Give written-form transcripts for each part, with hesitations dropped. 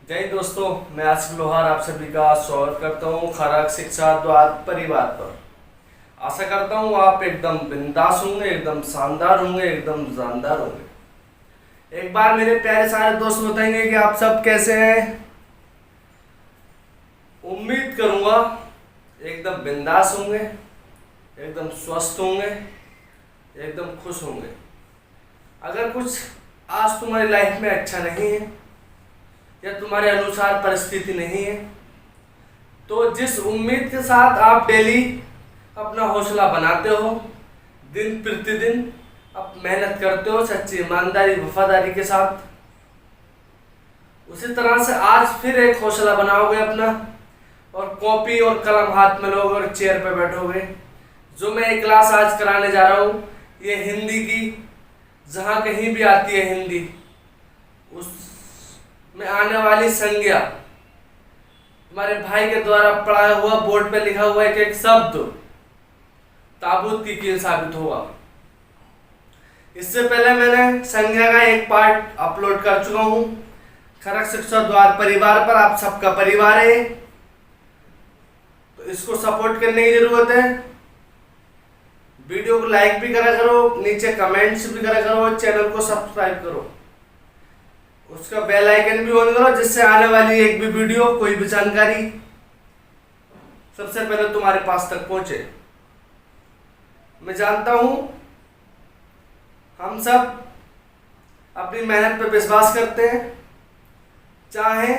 जय दोस्तों, मैं आसिफ लोहार आप सभी का स्वागत करता हूँ खराग शिक्षा द्वार परिवार पर। आशा करता हूँ आप एकदम बिंदास होंगे, एकदम शानदार होंगे, एकदम जानदार होंगे। एक बार मेरे प्यारे सारे दोस्त बताएंगे कि आप सब कैसे हैं। उम्मीद करूँगा एकदम बिंदास होंगे, एकदम स्वस्थ होंगे, एकदम खुश होंगे। अगर कुछ आज तुम्हारी लाइफ में अच्छा नहीं है या तुम्हारे अनुसार परिस्थिति नहीं है, तो जिस उम्मीद के साथ आप डेली अपना हौसला बनाते हो, दिन प्रतिदिन आप मेहनत करते हो सच्ची ईमानदारी वफादारी के साथ, उसी तरह से आज फिर एक हौसला बनाओगे अपना और कॉपी और कलम हाथ में लोगे और चेयर पे बैठोगे। जो मैं एक क्लास आज कराने जा रहा हूँ ये हिंदी की, जहाँ कहीं भी आती है हिंदी, उस में आने वाली संज्ञा, हमारे भाई के द्वारा पढ़ाया हुआ बोर्ड पे लिखा हुआ एक एक शब्द ताबूत की कील साबित होगा। इससे पहले मैंने संज्ञा का एक पार्ट अपलोड कर चुका हूँ खरग शिक्षा द्वार परिवार पर। आप सबका परिवार है तो इसको सपोर्ट करने की जरूरत है। वीडियो को लाइक भी करा करो, नीचे कमेंट्स भी करा करो, चैनल को सब्सक्राइब करो, उसका बेल आइकन भी ऑन करो, जिससे आने वाली एक भी वीडियो, कोई भी जानकारी सबसे पहले तुम्हारे पास तक पहुंचे। मैं जानता हूं हम सब अपनी मेहनत पर विश्वास करते हैं, चाहे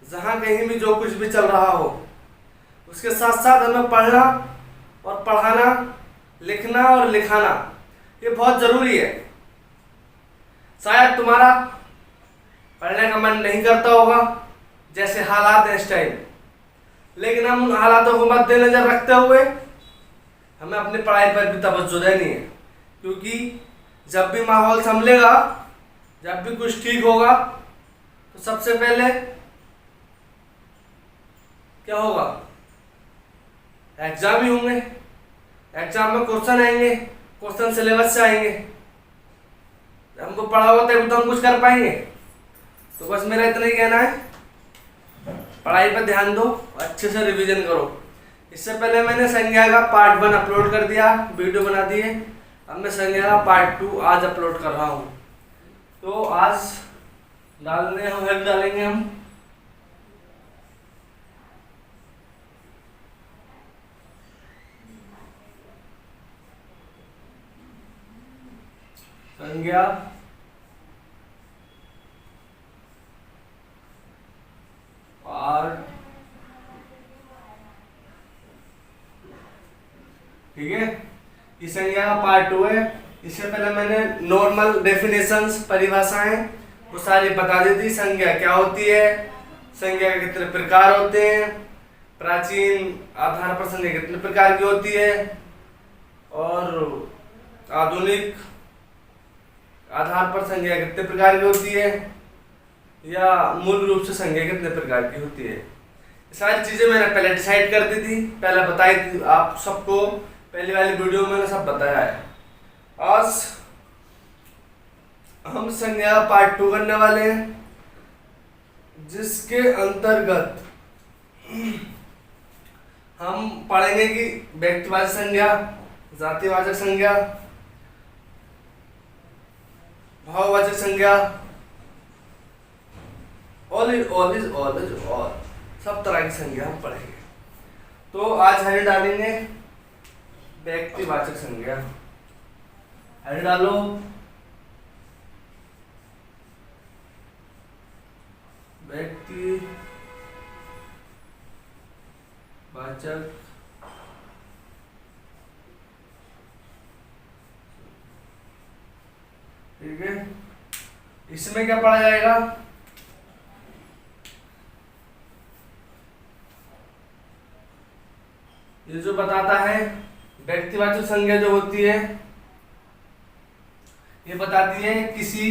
जहां कहीं भी जो कुछ भी चल रहा हो, उसके साथ साथ हमें पढ़ना और पढ़ाना, लिखना और लिखाना ये बहुत जरूरी है। शायद तुम्हारा पढ़ने का मन नहीं करता होगा जैसे हालात है इस टाइम, लेकिन हम उन हालातों को मद्देनजर रखते हुए हमें अपनी पढ़ाई पर भी तवज्जो देनी है, क्योंकि जब भी माहौल संभलेगा, जब भी कुछ ठीक होगा, तो सबसे पहले क्या होगा, एग्जाम ही होंगे। एग्जाम में क्वेश्चन आएंगे, क्वेश्चन सिलेबस से आएंगे, हमको पढ़ा होता है तो हम कुछ कर पाएंगे। तो बस मेरा इतना ही कहना है, पढ़ाई पर ध्यान दो, अच्छे से रिवीजन करो। इससे पहले मैंने संज्ञा का पार्ट 1 अपलोड कर दिया, वीडियो बना दिए। अब मैं संज्ञा का पार्ट 2 आज अपलोड कर रहा हूँ। तो आज डालेंगे हम संज्ञा पार्ट, ठीक है, इस संज्ञा का पार्ट 2 है। इससे पहले मैंने नॉर्मल डेफिनेशंस, परिभाषाएं वो सारी बता दी थी। संज्ञा क्या होती है, संज्ञा के कितने प्रकार होते हैं, प्राचीन आधार पर संज्ञा कितने प्रकार की होती है, और आधुनिक आधार पर संज्ञा कितने प्रकार की होती है, या मूल रूप से संज्ञा कितने प्रकार की होती है। सारी चीजें मैंने पहले डिसाइड कर दी थी, पहले बताई थी आप सबको, पहली वाली वीडियो में मैंने सब बताया है। आज हम संज्ञा पार्ट 2 करने वाले हैं, जिसके अंतर्गत हम पढ़ेंगे कि व्यक्तिवाचक संज्ञा, जातिवाचक संज्ञा, भाववाचक संज्ञा, ऑल सब तरह की संज्ञा हम पढ़ेंगे। तो आज हेड डालेंगे व्यक्तिवाचक संज्ञा। हेड डालो व्यक्तिवाचक, ठीक है। इसमें क्या पढ़ा जाएगा, ये जो बताता है व्यक्तिवाचक संज्ञा जो होती है, ये बताती है किसी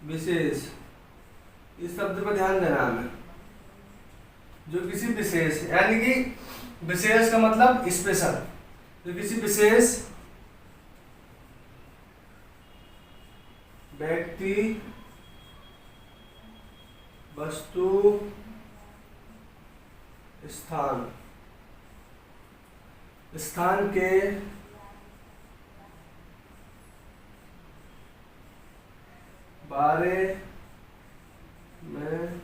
विशेष, इस शब्द पर ध्यान देना हमें, जो किसी विशेष, यानी कि विशेष का मतलब स्पेशल, तो किसी विशेष व्यक्ति, वस्तु, स्थान के बारे में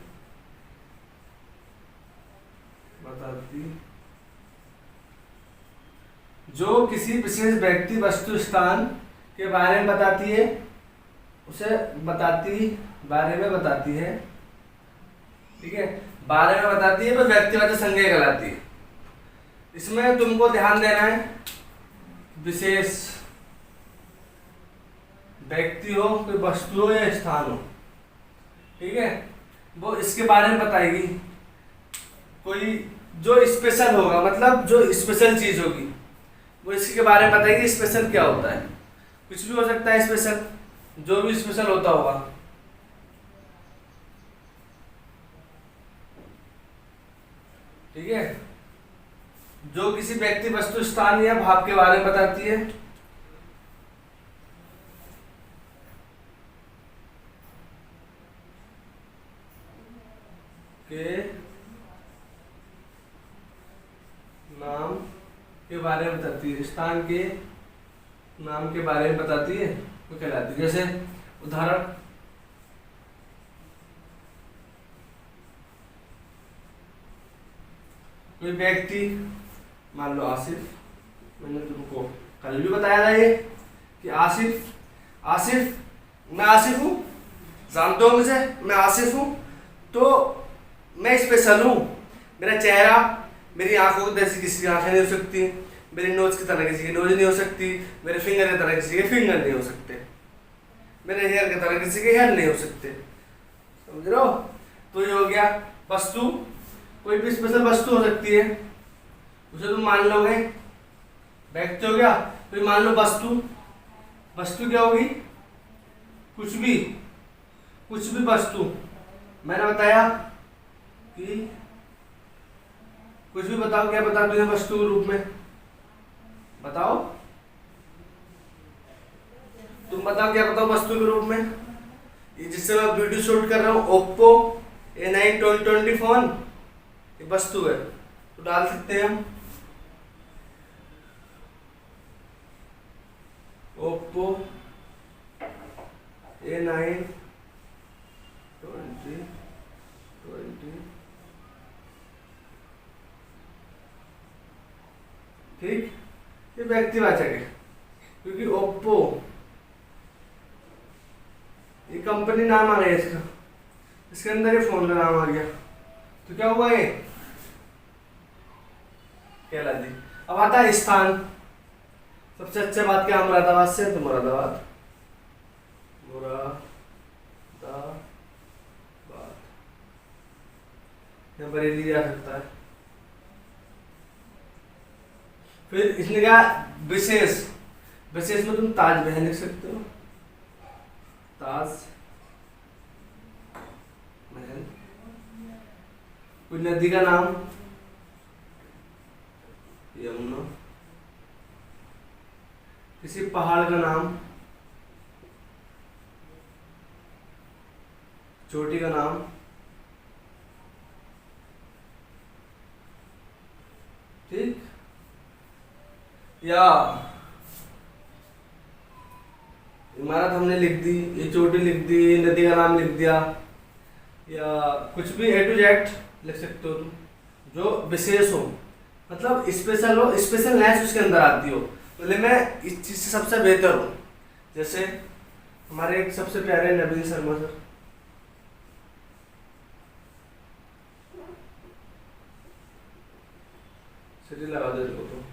बताती, जो किसी विशेष व्यक्ति, वस्तु, स्थान के बारे में बताती है, उसे बारे में बताती है, ठीक है, बारे में बताती है, पर व्यक्तिवाचक संज्ञा कहलाती है। इसमें तुमको ध्यान देना है, विशेष व्यक्ति हो, कोई वस्तु हो या स्थान हो, ठीक है, वो इसके बारे में बताएगी। कोई जो स्पेशल होगा, मतलब जो स्पेशल चीज होगी, वो इसके बारे में बताएगी। स्पेशल क्या होता है, कुछ भी हो सकता है स्पेशल, जो भी स्पेशल होता होगा, ठीक है, जो किसी व्यक्ति, वस्तु, स्थान या भाव के बारे में बताती है। के नाम के बारे में बताती है, स्थान के नाम के बारे में बताती है, वो कहलाती है। जैसे उदाहरण, कोई व्यक्ति, मान लो आसिफ, मैंने तुमको कल भी बताया था ये कि आसिफ मैं आसिफ हूँ, जानते हो मुझे, मैं आसिफ हूँ, तो मैं स्पेशल हूँ। मेरा चेहरा, मेरी आंखों की तरह किसी की आंखें नहीं हो सकती, मेरी नोज की तरह किसी की नोज नहीं हो सकती, मेरे फिंगर की तरह किसी के फिंगर नहीं हो सकते, मेरे हेयर की तरह किसी के हेयर नहीं हो सकते, समझ रहे हो। तो ये हो गया वस्तु, कोई भी स्पेशल वस्तु हो सकती है, उसे तुम मान लोगे। व्यक्ति हो गया, कोई मान लो वस्तु क्या होगी, कुछ भी वस्तु। मैंने बताया कि कुछ भी बताओ, क्या बता दूं वस्तु के रूप में, बताओ, तुम बताओ क्या बताओ वस्तु के रूप में। ये जिससे मैं वीडियो शूट कर रहा हूँ, ओप्पो A9 2020 फोन, ये वस्तु है, तो डाल सकते हैं हम ओप्पो A9 2020, ठीक, ये व्यक्तिवाचक है, क्योंकि ओप्पो ये कंपनी नाम आ गया इसका, इसके अंदर ये फोन का नाम आ गया, तो क्या हुआ ये कहला दी। अब आता है स्थान। सबसे अच्छा बात क्या, मुरादाबाद से, तो मुरादाबाद या बरेली आ सकता है। फिर इसने कहा विशेष में तुम ताजमहल लिख सकते हो, ताज महल। कोई नदी का नाम, यमुना। किसी पहाड़ का नाम, चोटी का नाम, ठीक, या इमारत हमने लिख दी, ये चोटी लिख दी, नदी का नाम लिख दिया, या कुछ भी A to Z लिख सकते हो तुम, जो विशेष हो, मतलब स्पेशल हो, स्पेशलनेस उसके अंदर आती हो, बोले मैं इस चीज से सबसे बेहतर हूँ। जैसे हमारे एक सबसे प्यारे नवीन शर्मा सर, सीढ़ी लगा दो इसको, तो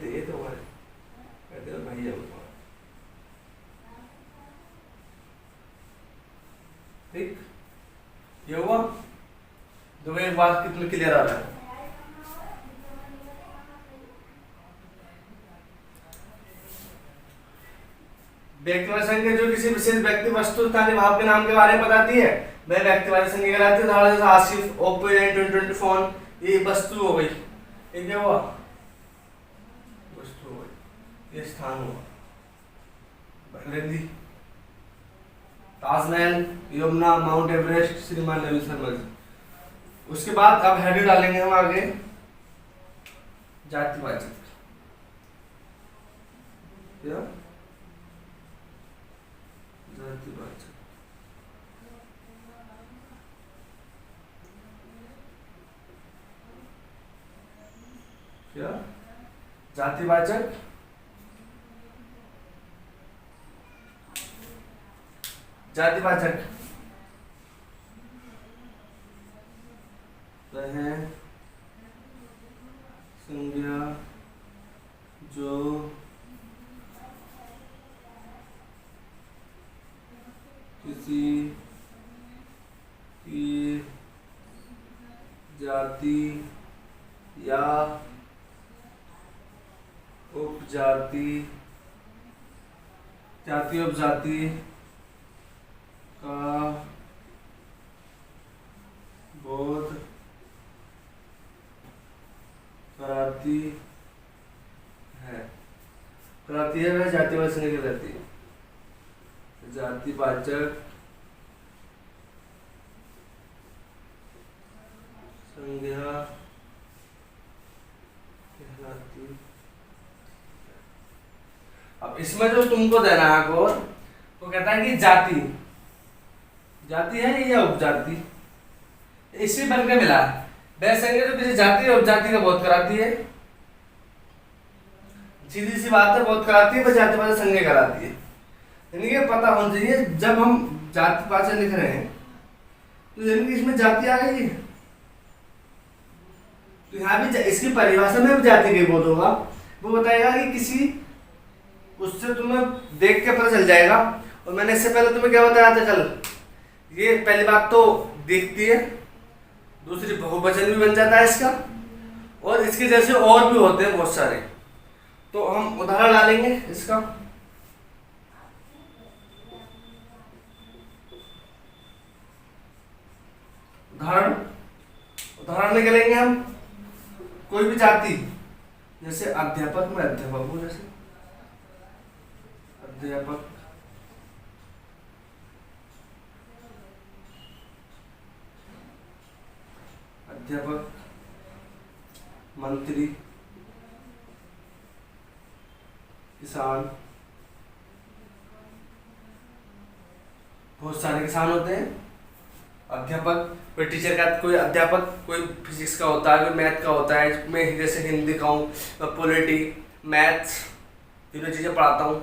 ये तो हमारे कहते हैं भाई है, ठीक, ये हुआ। तो एक बात कितनी क्लियर आ रहा है, व्यक्तिवाचक संज्ञा जो किसी विशेष व्यक्ति, वस्तु, स्थानीय भाव के नाम के बारे में बताती है वह व्यक्तिवाचक संज्ञा कहलाती है। उदाहरण जैसे आसिफ, ओप्पो A20 फोन, ये वस्तु हो गई, ये क्या हुआ, वस्तु हो गई, ये स्थान हुआ। दिल्ली, ताजमहल, यमुना, माउंट एवरेस्ट, श्रीमान नबी शर्मा जी। उसके बाद अब हेडर डालेंगे हम आगे जातिवाचक। क्या जातिवाचक, क्या जातिवाचक जातिवाचक वह संज्ञा जो किसी की जाति या उपजाति, जाति उपजाति का बोध कराती है वह जातिवाचक संज्ञा कहलाती है। जातिवाचक संज्ञा कहलाती। अब इसमें जो तुमको देना है को, वो कहता है कि जाति, जाति है या उपजाति, इसी बन के मिला है। वह संज्ञा जो किसी जाति और उपजाति का बोध कराती है, सीधी सी बात है, बोध कराती है, वह जातिवाचक संज्ञा कहलाती है। यानी कि पता होना चाहिए जब हम जातिवाचक लिख रहे हैं तो यानी कि इसमें जाति आ गई, तो यहाँ भी इसकी परिभाषा में भी जाति का बोध होगा। वो बताएगा कि किसी, उससे तुम्हें देख के पता चल जाएगा। और मैंने इससे पहले तुम्हें क्या बताया था कल, ये पहली बात तो दिखती है, दूसरी बहुवचन भी बन जाता है इसका, और इसके जैसे और भी होते हैं बहुत सारे। तो हम उदाहरण डालेंगे इसका। उदाहरण निकालेंगे हम, कोई भी जाति, जैसे अध्यापक में अध्यापक हूं, जैसे अध्यापक, अध्यापक, मंत्री, किसान, बहुत सारे किसान होते हैं। अध्यापक, कोई टीचर का, कोई अध्यापक कोई फिजिक्स का होता है, कोई मैथ का होता है। मैं जैसे हिंदी का हूँ, पॉलिटी, मैथ्स, तीनों चीज़ें पढ़ाता हूँ,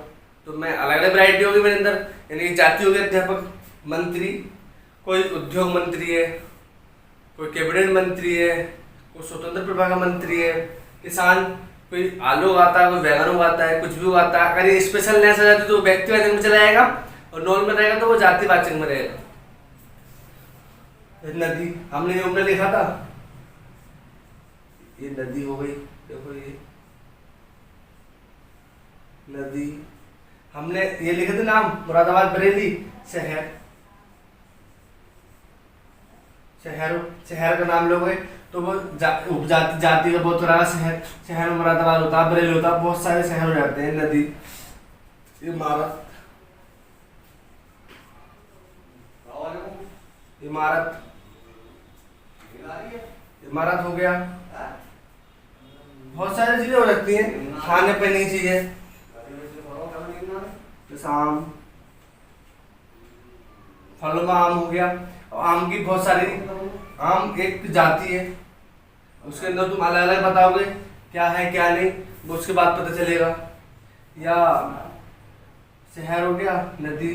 तो मैं अलग अलग वैरायटी होगी मेरे अंदर। यानी जाति हो गई अध्यापक। मंत्री, कोई उद्योग मंत्री है, कोई कैबिनेट मंत्री है, कोई स्वतंत्र प्रभार का मंत्री है। किसान, कोई आलू उगाता है, कोई बैगन उगाता है, कुछ भी उगाता है। अगर ये स्पेशल नेस आ जाती तो व्यक्तिवाचक में चला जाएगा, और नॉन में रहेगा तो वो जातिवाचक में रहेगा। नदी, हमने जो ऊपर लिखा था, ये नदी हो गई, देखो ये नदी। हमने ये लिखे थे नाम, मुरादाबाद, बरेली, शहर, शहर का नाम लोगे तो वो उपजाति, जाति का बहुत रहा। शहर में मुरादाबाद होता, बरेली होता, बहुत सारे शहर हो जाते हैं। नदी, इमारत, इमारत हो गया। बहुत सारी चीजें हो सकती हैं, खाने पीने की चीजें, आम, फलों में आम हो गया। और आम की बहुत सारी, आम एक जाति है, उसके अंदर तुम अलग अलग बताओगे क्या है क्या नहीं, वो उसके बाद पता चलेगा। या शहर हो गया, नदी,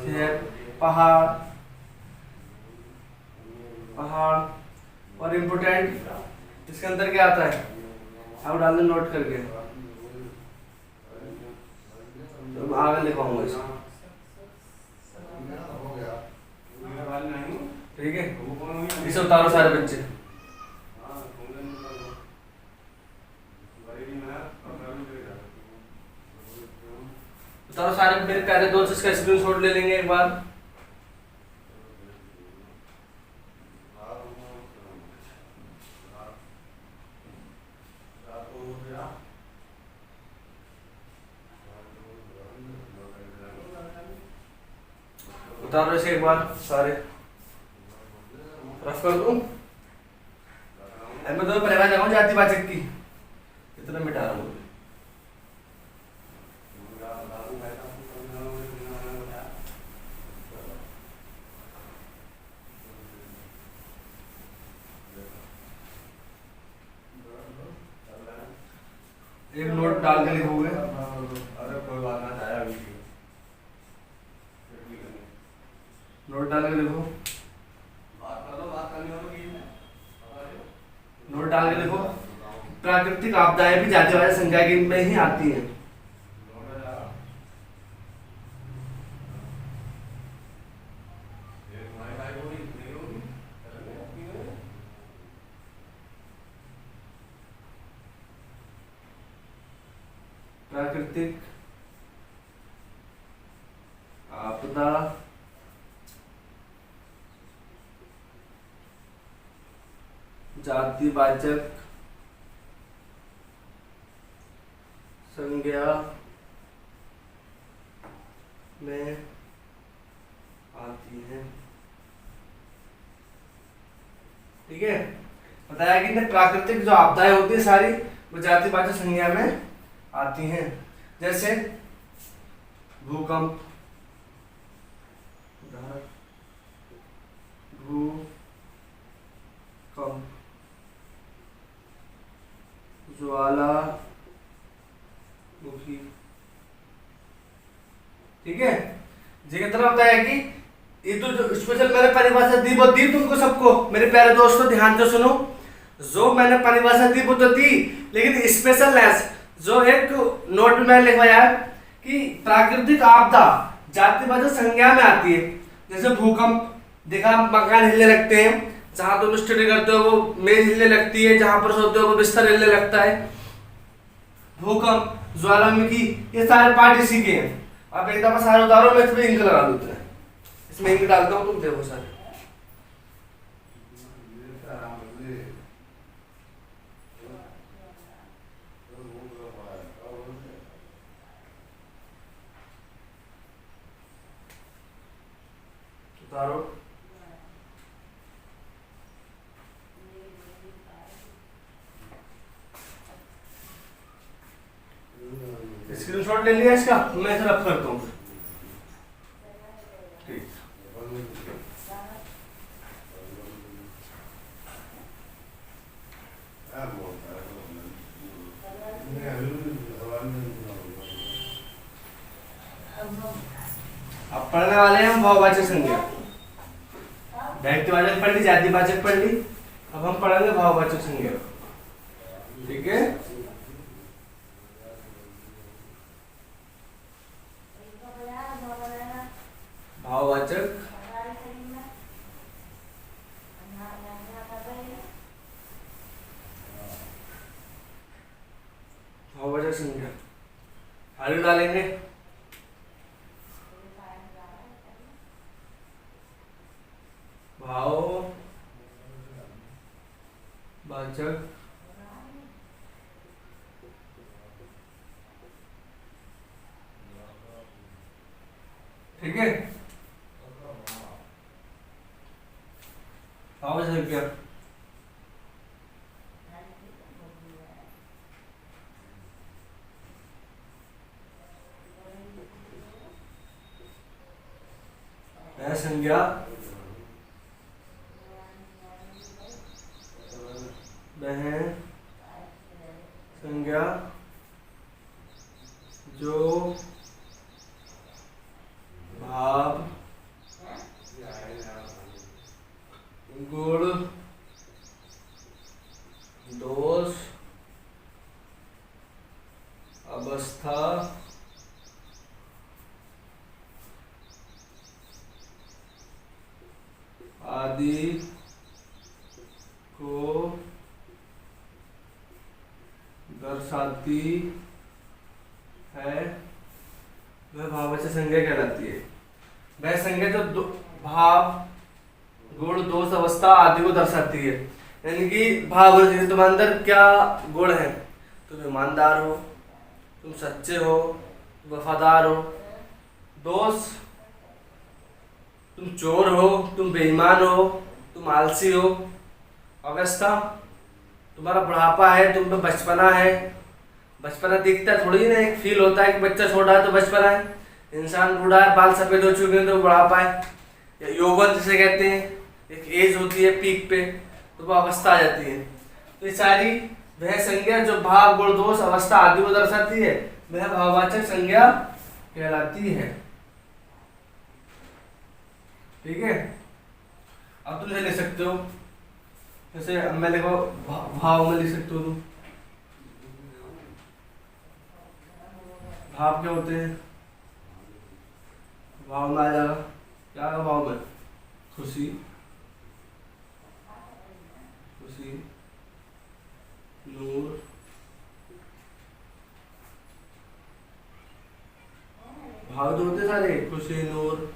शहर, पहाड़, और इम्पोर्टेंट इसके अंदर क्या आता है, अब डाल दो नोट करके, तो मैं आगे लिखाऊंगा इसको, ठीक है। इसे उतारो सारे बच्चे। चलो सारे मेरे प्यारे दोस्त इसका स्क्रीनशॉट ले लेंगे एक बार। उतारो इसे एक बार सारे, रफ कर दूं। मैं तो पहले जाऊँ जाति वाचक की कितना मिटा रहा हूँ। एक नोट डाल के लिखोगे। अरे कोई बात ना चाहे अभी नोट डाल के लिखो, बात करो, बात करनी होगी। नोट डाल के लिखो। प्राकृतिक आपदाएं भी जातिवाचक संज्ञा के में ही आती हैं। प्राकृतिक आपदा जातिवाचक संज्ञा में आती है। ठीक है, बताया कि प्राकृतिक जो आपदाएं होती है सारी वो जातिवाचक संज्ञा में आती हैं। जैसे भूकंप, भूकंप, ज्वालामुखी। ठीक है, ये कितना बताया कि ये तो जो स्पेशल मैंने परिभाषा दी वो दी तुमको सबको मेरे प्यारे दोस्तों, ध्यान से सुनो। जो मैंने परिभाषा दी वो तो दी, लेकिन स्पेशलनेस जो एक नोट में लिखवाया कि प्राकृतिक आपदा जातिवाचक संज्ञा में आती है। जैसे भूकंप, देखा मकान हिलने लगते हैं, जहां तुम स्टडी करते हो वो मेज हिलने लगती है, जहां पर सोते हो वो बिस्तर हिलने लगता है। भूकंप, ज्वालामुखी, ये सारे पार्ट इसी के हैं। अब एक दफा सारे उतारो, मैं इसमें इंक लगा दूं, इसमें इंक डालता हूँ, तुम देखो सारे। उतारो, स्क्रीनशॉट ले लिया इसका, मैं इसे रफ करता हूँ। ठीक, अब पढ़ने वाले हैं हम भाववाचक संज्ञा। व्यक्तिवाचक पढ़ ली, जातिवाचक पढ़ ली, अब हम पढ़ेंगे भाववाचक संज्ञा। ठीक है, भाववाचक भाववाचक संज्ञा आलू डालेंगे। भाववाचक ठीक है, भाववाचक संज्ञा संज्ञा वह संज्ञा जो भाव, गुण, दोष, अवस्था, आदि को दर्शाती है वह भाववाचक संज्ञा कहलाती है। वह संज्ञा जो भाव गुण दोष अवस्था आदि को दर्शाती है। यानी कि भाव तुम्हारे अंदर क्या गुण है, तुम ईमानदार हो, तुम सच्चे हो, तुम वफादार हो। दोष, तुम चोर हो, तुम बेईमान हो, तुम आलसी हो। अवस्था, तुम्हारा बुढ़ापा है, तुम में बचपना है। बचपना दिखता है थोड़ी ना, एक फील होता है कि बच्चा छोटा है तो बचपना है, इंसान बूढ़ा है, बाल सफेद हो चुके हैं तो बुढ़ापा है, या यौवन जिसे कहते हैं, एक एज होती है पीक पे, तो वो अवस्था आ जाती है। तो ये सारी वह संज्ञा जो भाव गुण दोष अवस्था आदि को दर्शाती है, वह भाववाचक संज्ञा कहलाती है। ठीक है, अब तुम लिख सकते हो, जैसे अब मैं लिखो भाव में लिख सकते हो तुम। भाव क्या होते हैं? भाव में आ जाएगा, क्या आएगा भाव में? खुशी, खुशी, नूर, भाव जो होते सारे, खुशी नूर,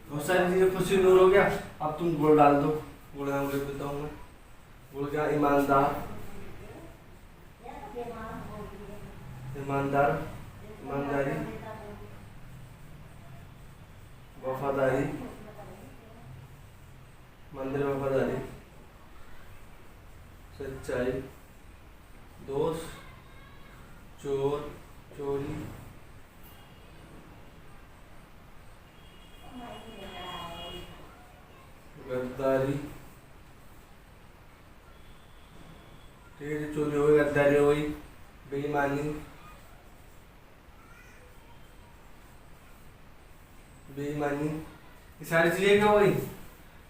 बहुत सारी चीजें। खुशी नूर हो गया। अब तुम गुण डाल दो, गुण नाम लिख देता हूँ मैं। गुण क्या? ईमानदार, ईमानदार, ईमानदारी, वफादारी, मंदिर वफादारी, सच्चाई, दोष, चोर, चोरी, गद्दारी, ठीक है, चोरी हो गई, गद्दारी हो गई, बेईमानी, बेईमानी, ये सारी चीजें क्या हो गई?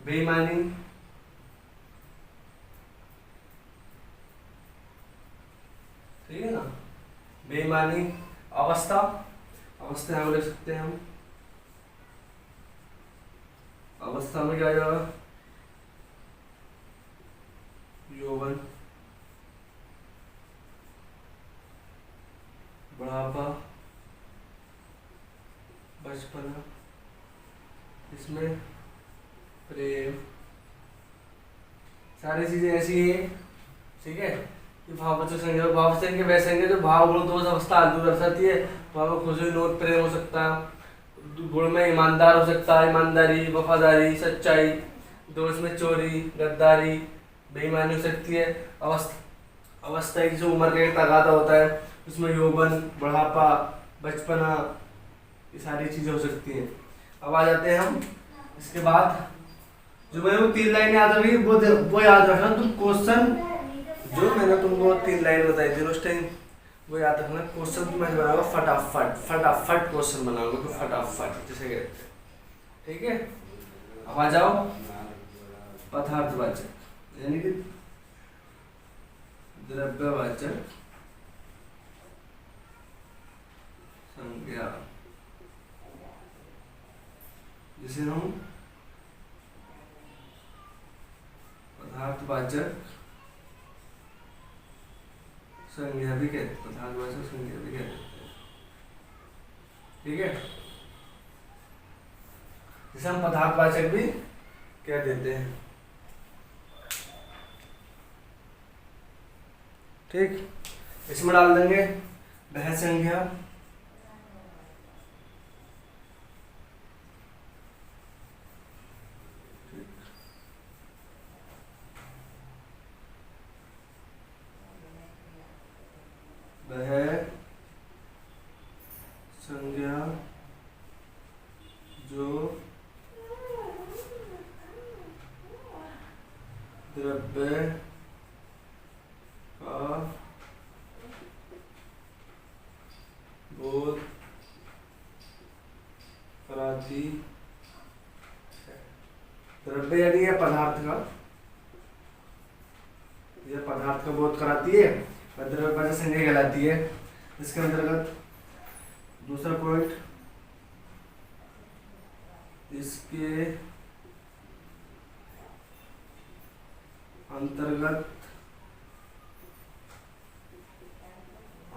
बेईमानी, ठीक है ना, बेईमानी। अवस्था, अवस्था यहाँ लिख सकते हैं हम। अवस्था में क्या आ जाएगा? यौवन, बुढ़ापा, बचपना, इसमें प्रेम, सारी चीजें ऐसी हैं। ठीक है, कि भाववाचक संज्ञा, भाववाचक संज्ञा वह संज्ञा जो भाव गुण दोष अवस्था आदि दर्शाती है। भाव में खुशी नूर प्रेम हो सकता है, गुण में ईमानदार हो सकता है, ईमानदारी, वफादारी, सच्चाई, दोष में चोरी, गद्दारी, बेईमानी हो सकती है। अवस्था की जो उम्र का एक तगादा होता है, उसमें यौवन, बुढ़ापा, बचपना, ये सारी चीजें हो सकती हैं। अब आ जाते हैं हम इसके बाद, जो मैंने वो 3 लाइन याद रखी वो याद रखना तुम। क्वेश्चन जो मैंने तुमको 3 लाइन बताई थी उस टाइम, वो याद रखना। क्वेश्चन तुम्हें बनाओगे फटाफट, फटाफट क्वेश्चन बनाओगे तो फटाफट जिसे कहते हैं। ठीक है, अब आ जाओ पदार्थवाचक, यानी कि द्रव्यवाचक संज्ञा, जिसे हम पदार्थवाचक संज्ञा भी कहते हैं, पदार्थवाचक संज्ञा भी कहते हैं। ठीक है, जिसे हम पदार्थवाचक भी कह देते हैं। ठीक, इसमें डाल देंगे वह संज्ञा वह संज्ञा जो द्रव्य का बोध कराती है। द्रव्य यानी है पदार्थ का, यह पदार्थ का बोध कराती है, द्रव्यवाचक संज्ञा कहलाती है। इसके अंतर्गत दूसरा पॉइंट, इसके अंतर्गत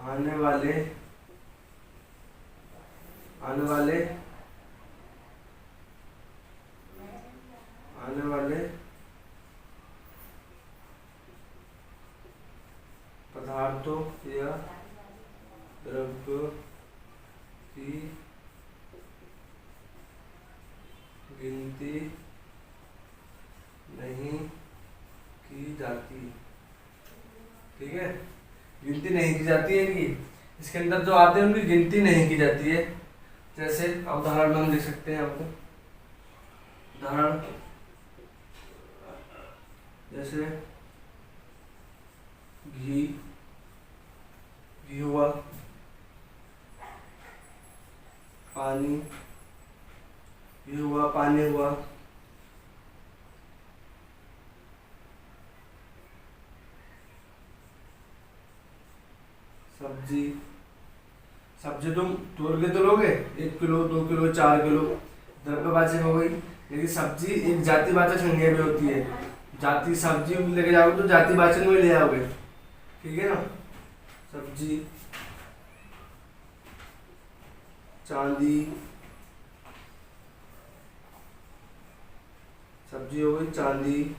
आने वाले आने वाले आने वाले पदार्थों या द्रव्यों की गिनती नहीं की जाती। ठीक है, गिनती नहीं की जाती है इनकी, इसके अंदर जो आते हैं उनकी गिनती नहीं की जाती है। जैसे उदाहरण में हम लिख सकते हैं आपको, उदाहरण जैसे घी, घी हुआ, पानी, घी हुआ, पानी हुआ, सब्जी, सब्जी तुम तोड़ के तो लोगे 1 किलो 2 किलो 4 किलो, द्रव्यवाचक हो गई। लेकिन सब्जी एक जातिवाचक संज्ञा भी होती है, जाति सब्जी लेके जाओगे तो जातिवाचक में ले आओगे। ठीक है ना, सब्जी, चांदी, सब्जी हो गई चांदी,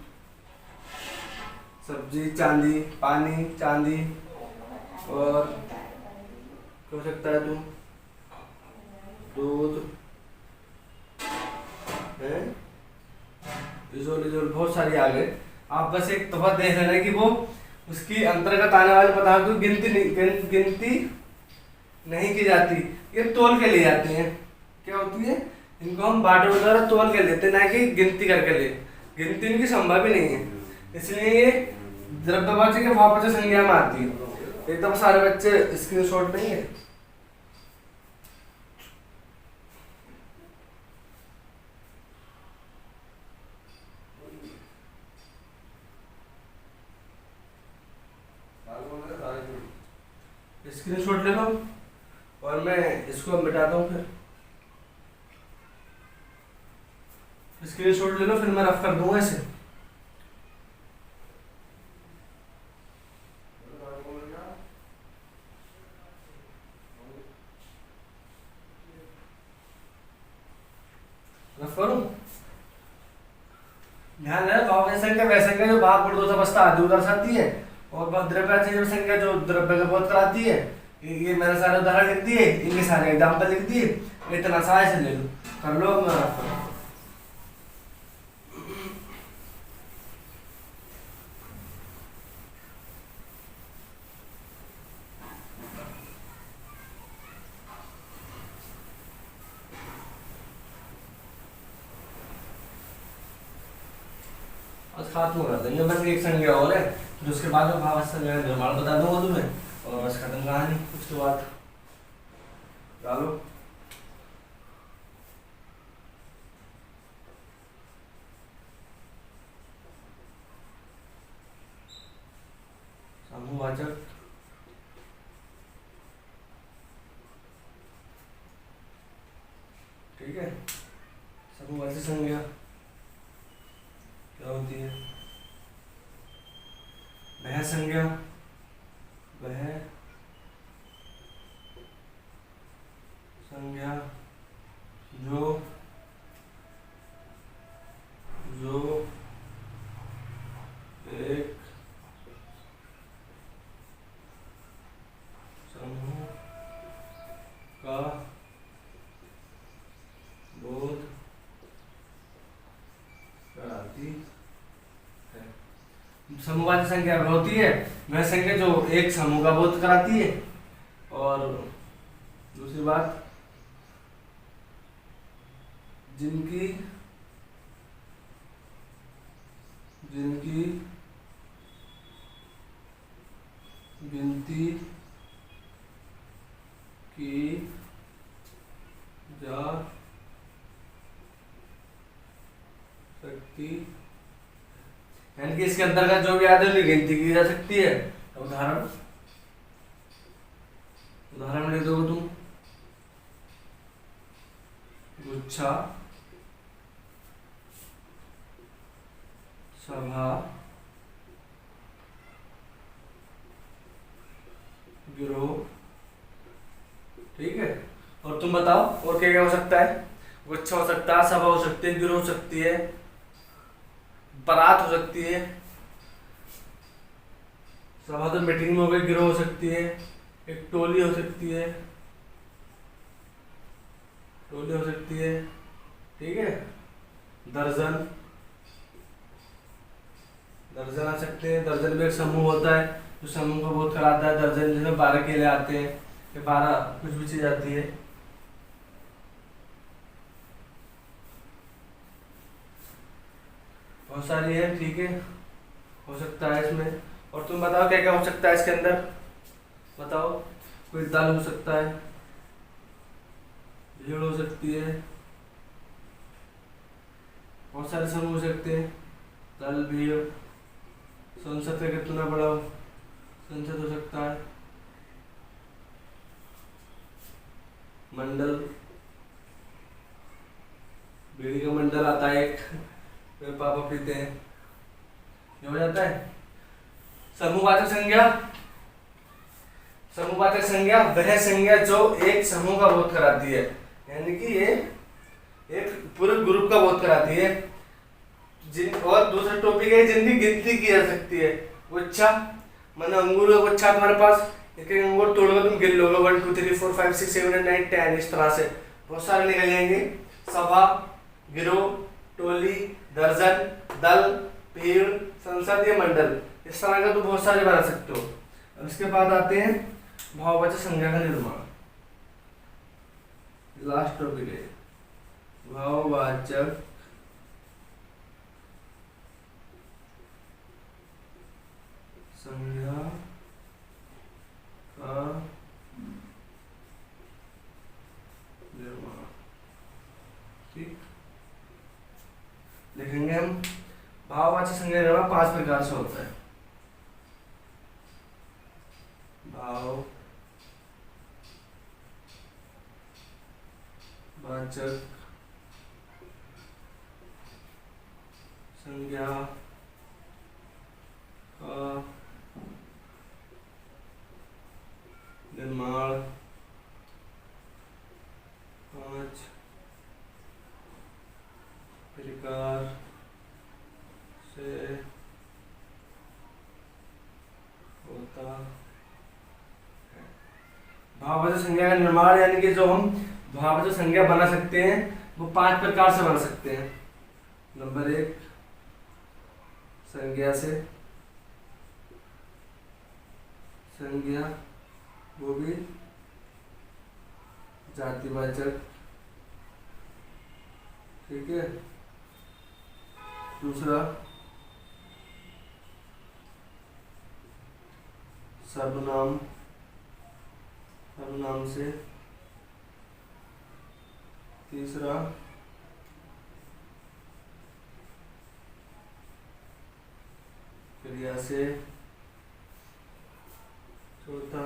सब्जी चांदी, पानी चांदी, और क्या हो सकता है तुम, दूध है, इजोल इजोल बहुत सारी आ गए। आप बस एक तफावत देख लेना कि वो उसकी अंतर्गत आने वाले पदार्थों की गिनती नहीं की जाती, ये तोल के ले जाते हैं। क्या होती है, इनको हम बाटों द्वारा तोल के लेते हैं, ना कि गिनती करके ले, गिनती इनकी संभव ही नहीं है, इसलिए ये द्रव्यवाचक के वापस संज्ञा में आती है। एकदम सारे बच्चे स्क्रीनशॉट नहीं है। स्क्रीनशॉट ले लो और मैं इसको मिटाता हूँ, फिर स्क्रीनशॉट ले लो, फिर मैं रफ कर दूंगा इसे। रफ करूं, ध्यान रहे भाव संख्या वह संख्या जो भाव गुण दोष अवस्था आदि दर्शाती है, और द्रव्य संख्या जो द्रव्य का बोध कराती है। ये मैंने सारे उदाहरण लिख दिए, इनके सारे एग्जाम्पल लिख दिए, इतना सारे से ले लो, कर लो। खत्म कर देंगे, बस एक संज्ञा और है, फिर उसके बाद भाव संज्ञा निर्माण बता दूंगा तुम्हें, और बस खत्म कहानी। उसके बाद डालो समूहवाचक, ठीक है, समूहवाचक संज्ञा क्या होती है, वह संज्ञा, वह संज्ञा जो एक समूह का बोध कराती है। समूहवाचक संख्या होती है वह संख्या जो एक समूह का बोध कराती है। और दूसरी बात, जिनकी गिनती की जा सकती, यानी कि इसके अंतर्गत जो भी आते हैं गिनती की जा सकती है। उदाहरण लिख दोगे तुम, गुच्छा, सभा, गिरोह, ठीक है। और तुम बताओ और क्या क्या हो सकता है। गुच्छा हो सकता है, सभा हो सकती है, गिरोह हो सकती है, बारात हो सकती है। सभा तो मीटिंग में हो गई, गिरोह हो सकती है, एक टोली हो सकती है, टोली हो सकती है, ठीक है। दर्जन, दर्जन आ सकते हैं। दर्जन में एक समूह होता है, जो समूह को बहुत कराता है। दर्जन जिसमें 12 केले आते हैं, ये 12 कुछ भी चीज आती है। बहुत सारी है, ठीक है, हो सकता है इसमें। और तुम बताओ क्या क्या हो सकता है इसके अंदर, बताओ। कोई दल हो सकता है, भीड़ हो सकती है, बहुत सारे समूह हो सकते हैं, दल, भीड़। संसद का कितना बड़ा संसद हो सकता है, मंडल, बीड़ी का मंडल आता है एक, मेरे पापा पीते हैं, ये हो जाता है। समूहवाचक संज्ञा, समूहवाचक संज्ञा वह संज्ञा जो एक समूह का बोध कराती है, यानी कि ये एक पूरे ग्रुप का बोध कराती है। जिन और दूसरा टॉपिक है जिनकी गिनती की जा सकती है। गुच्छा माने अंगूर का गुच्छा तुम्हारे पास, एक एक अंगूर तोड़कर तुम गिन लोगे 1 2 3 4 5 6 7 8 9 10 इस तरह से बहुत सारे निकल जाएंगे। सभा, गिरोह, टोली, दर्जन, दल, भीड़, संसद या मंडल, इस तरह का तुम बहुत सारे बना सकते हो। अब इसके बाद आते हैं भाववाचक संज्ञा का निर्माण, लास्ट टॉपिक है भाववाचक संज्ञा का निर्माण। ठीक, लिखेंगे हम भाववाचक संज्ञा का निर्माण 5 प्रकार से होता है। भाववाचक संज्ञा का निर्माण 5 प्रकार से होता है। भाववाचक संज्ञा का निर्माण यानी कि जो हम भाववाचक संज्ञा बना सकते हैं वो 5 प्रकार से बना सकते हैं। नंबर 1 संज्ञा से, संज्ञा वो भी जातिवाचक, ठीक है। दूसरा सर्वनाम, सर्वनाम से। तीसरा क्रिया से। चौथा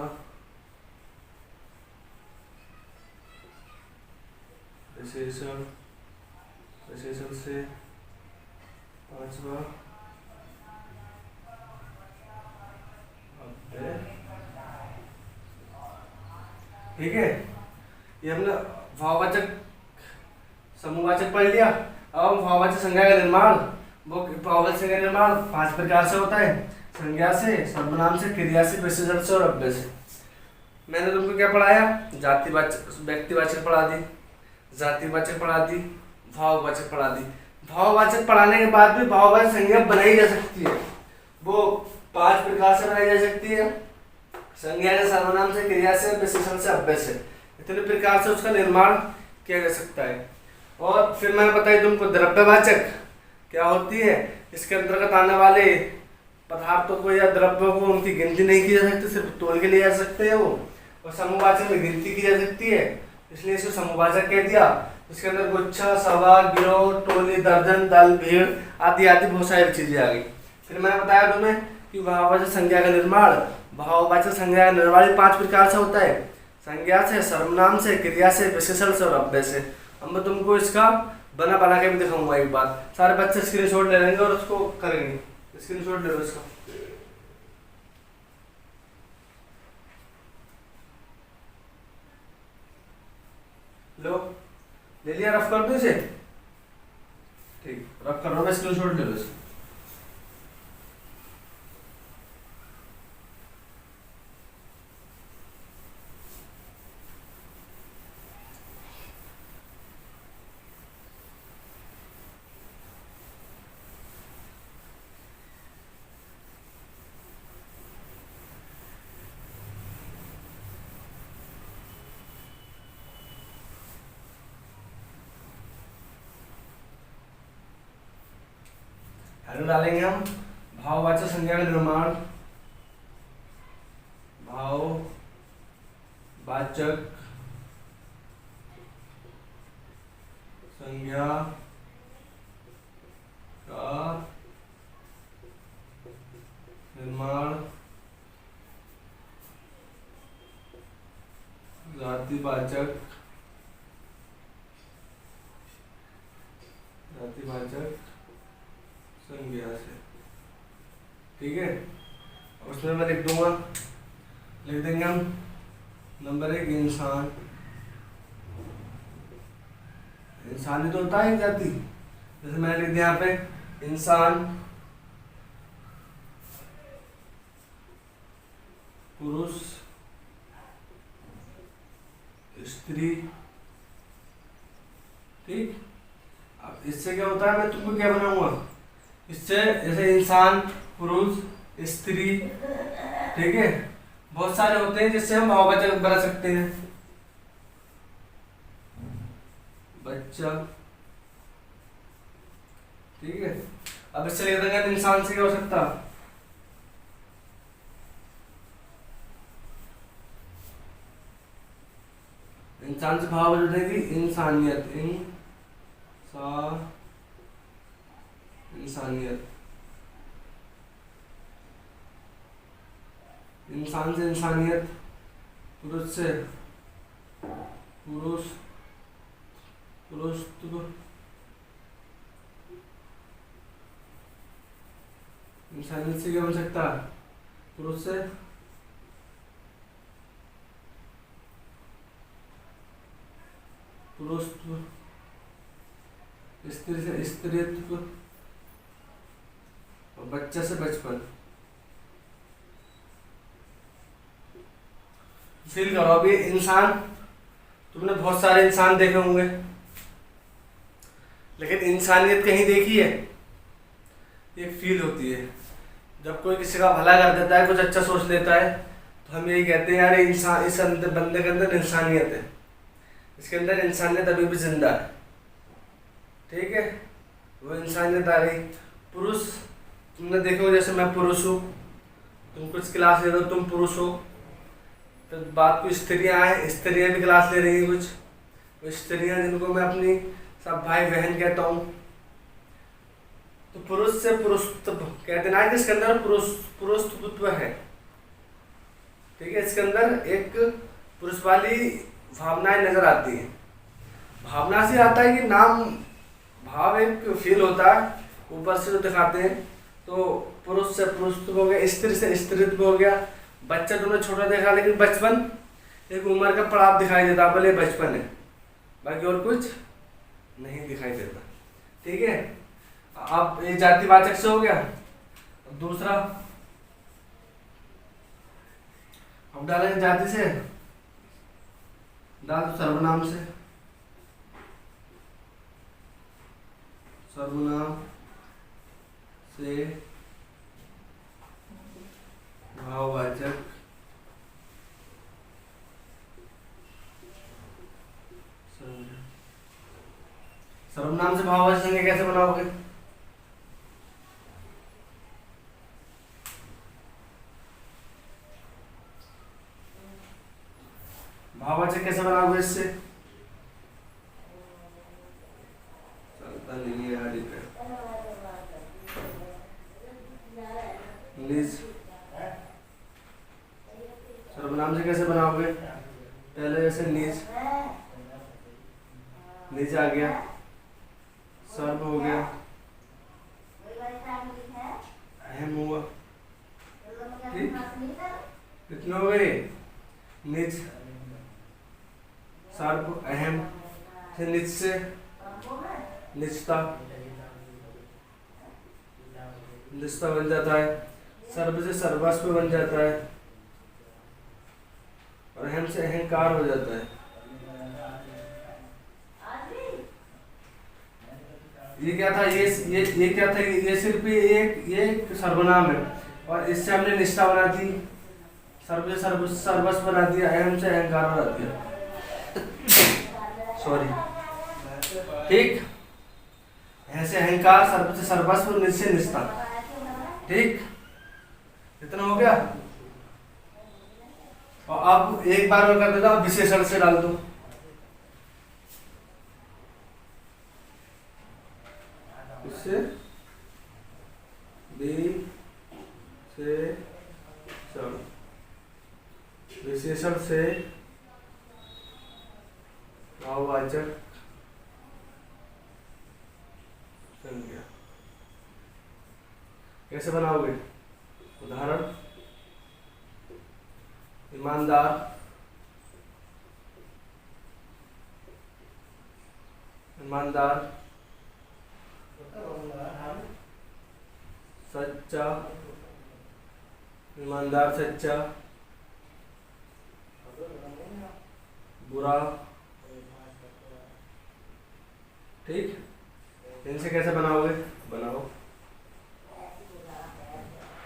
विशेषण, विशेषण से। पांचवा अव्यय, ठीक है। ये हमने भाववाचक समूहवाचक पढ़ लिया। अब हम भाववाचक संज्ञा का निर्माण, वो भाववाचक संज्ञा निर्माण 5 प्रकार से होता है। संज्ञा से, सर्वनाम से, क्रिया से, विशेषण से और अव्यय से। मैंने तुमको क्या पढ़ाया, जातिवाचक, व्यक्तिवाचक पढ़ा दी, जातिवाचक पढ़ा दी, भाववाचक पढ़ा दी। भाववाचक पढ़ाने के बाद भी भाववाचक संज्ञा बनाई जा सकती है, वो 5 प्रकार से बनाई जा सकती है। संज्ञा से, सर्वनाम से, क्रिया से, विशेषण से, अव्यय से, इतने प्रकार से उसका निर्माण किया जा सकता है। और फिर मैंने बताई तुमको द्रव्यवाचक क्या होती है। इसके अंतर्गत आने वाले पदार्थों को या द्रव्यों को उनकी गिनती नहीं की जा सकती, सिर्फ तोल के लिए जा सकते हैं वो। और समूहवाचक में गिनती की जा सकती है, इसलिए इसको समूहवाचक कह दिया। इसके अंदर गुच्छा, सभा, गिरोह, टोली, दर्जन, दल, भीड़ आदि आदि बहुत सारी चीजें आ गई। फिर मैंने बताया तुम्हें कि भाववाचक संज्ञा का निर्माण, भाववाचक संज्ञा का निर्माण 5 प्रकार से होता है। संज्ञा से, सर्वनाम से, क्रिया से, विशेषण से और अव्यय से। अब मैं तुमको इसका बना बना के भी दिखाऊंगा एक बार। सारे बच्चे स्क्रीनशॉट ले लेंगे और उसको करेंगे। स्क्रीनशॉट ले लो इसका। ले लिया, रफ कर दो इसे। ठीक, रफ कर रहा हूँ, स्क्रीनशॉट ले लो इसे। हेलो डालेंगे हम भाववाचक संज्ञा का निर्माण। भाववाचक संज्ञा का निर्माण जातिवाचक संज्ञा से। ठीक है, उसमें मैं लिख दूंगा, लिख देंगे हम नंबर 1 इंसान। इंसान ही तो होता है जाति, जैसे मैंने लिख दिया यहाँ पे इंसान, पुरुष, स्त्री। ठीक, अब इससे क्या होता है, मैं तुमको क्या बनाऊंगा इससे, जैसे इंसान, पुरुष, स्त्री। ठीक है, बहुत सारे होते हैं जिससे हम भाववाचक बना सकते हैं। बच्चा। ठीक है, अब इससे लिख देंगे इंसान से क्या हो सकता, इंसान से भाव हो जाएगी इंसानियत। इंसानियत। इंसान से इंसानियत, पुरुष से पुरुषत्व, इंसानियत से क्या बन सकता, पुरुष से पुरुषत्व, स्त्री से स्त्रीत्व, और बच्चा से बचपन। फील करो अभी इंसान, तुमने बहुत सारे इंसान देखे होंगे, लेकिन इंसानियत कहीं देखी है? एक फील होती है जब कोई किसी का भला कर देता है, कुछ अच्छा सोच लेता है, तो हम यही कहते हैं यार इंसान, इस अंदर बंदे के अंदर इंसानियत है, इसके अंदर इंसानियत अभी भी जिंदा है। ठीक है, वो इंसानियत आ गई। पुरुष, तुमने देखो जैसे मैं पुरुष हूँ, तुम कुछ क्लास ले रहे हो, तुम पुरुष हो, तो बात को स्त्रियाँ हैं, स्त्रियाँ भी क्लास ले रही हैं कुछ, वो स्त्रियाँ जिनको मैं अपनी सब भाई बहन कहता हूँ। तो पुरुष से पुरुषत्व कहते ना, इसके अंदर पुरुषत्व है। ठीक है, इसके अंदर एक पुरुष वाली भावनाएं नजर आती हैं। भावना से आता है कि नाम, भाव एक फील होता है ऊपर से जो दिखाते हैं। तो पुरुष से पुरुषत्व हो गया, स्त्री से स्त्रीत्व हो गया। बच्चा तुमने छोटा देखा, लेकिन बचपन एक उम्र का पड़ाव दिखाई देता, बोले बचपन है, बाकी और कुछ नहीं दिखाई देता। ठीक है, अब ये जातिवाचक से हो गया। अब दूसरा अब डालेंगे जाति से, डाल दो सर्वनाम से। सर्वनाम से भाववाचक सर्वनाम से भाववाचक संज्ञा कैसे बनाओगे? भाववाचक कैसे बनाओगे इससे? चलता नहीं है यार इधर। निज सर्वनाम से कैसे बनाओगे? पहले जैसे निज, निज आ गया, सर्व हो गया, अहम हुआ। ठीक, कितने हो गए? निज, सर्व, अहम, फिर निच से निचता, निचता बन जाता है। सर्व से सर्वस्व बन जाता है और अहम से अहंकार हो जाता है। ये क्या था, ये क्या था, ये सिर्फ ये सर्वनाम है और इससे हमने निष्ठा बना दी, सर्व से सर्वस्व बना दिया, अहम से अहंकार बना दिया। सॉरी, ठीक। ऐसे अहंकार, सर्व से सर्वस्व, निज से निष्ठा। ठीक, इतना हो गया। और अब एक बार मैं कर देता हूं, विशेषण से डाल दो। इससे विशेषण से भाववाचक संज्ञा कैसे बनाओगे? उदाहरण, ईमानदार, ईमानदार, सच्चा, ईमानदार सच्चा, बुरा। ठीक, इनसे कैसे बनाओगे? बनाओ।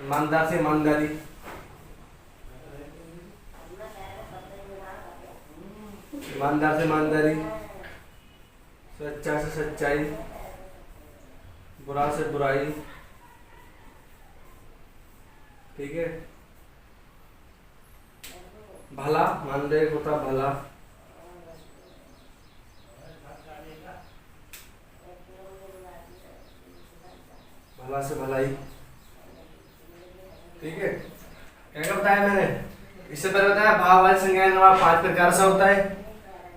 ईमानदार से ईमानदारी, ईमानदार से ईमानदारी, सच्चा से सच्चाई, बुरा से बुराई। ठीक है, भला, मान लो एक होता भला, भला से भलाई। ठीक है, क्या क्या बताया मैंने? इससे पहले बताया भाववाचक संज्ञा का 5 प्रकार से होता है।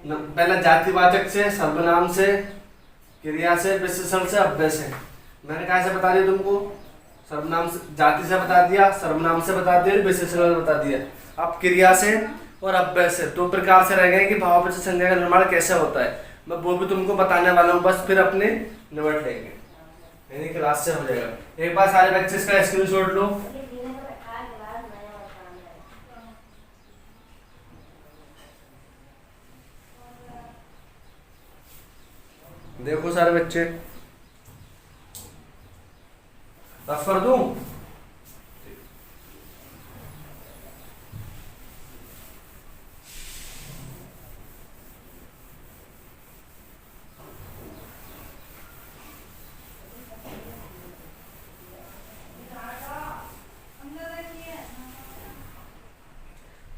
पहला जातिवाचक से, सर्वनाम से, क्रिया से, विशेषण से, अव्यय से। मैंने कहा से बता दिया तुमको, सर्वनाम से, जाति से बता दिया, सर्वनाम से बता दिया, विशेषण से बता दिया। अब क्रिया से और अव्यय से 2 प्रकार से रह गए कि भाववाचक संज्ञा का निर्माण कैसे होता है। मैं वो भी तुमको बताने वाला हूँ, बस फिर अपने निबट लेंगे, यानी क्लास से हो जाएगा। एक बार सारे बच्चे इसका स्क्रीनशॉट लो। देखो सारे बच्चे, रफ कर दूं?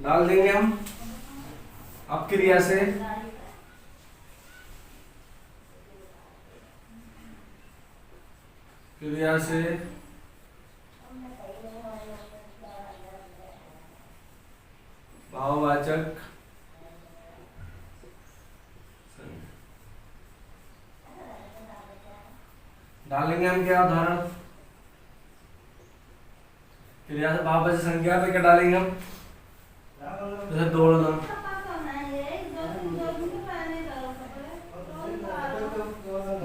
डाल देंगे हम। अब क्रिया से, क्रिया से भाववाचक डालेंगे हम। क्या उदाहरण? क्रिया से भाववाचक संज्ञा पे क्या डालेंगे हम? जैसे दौड़ना,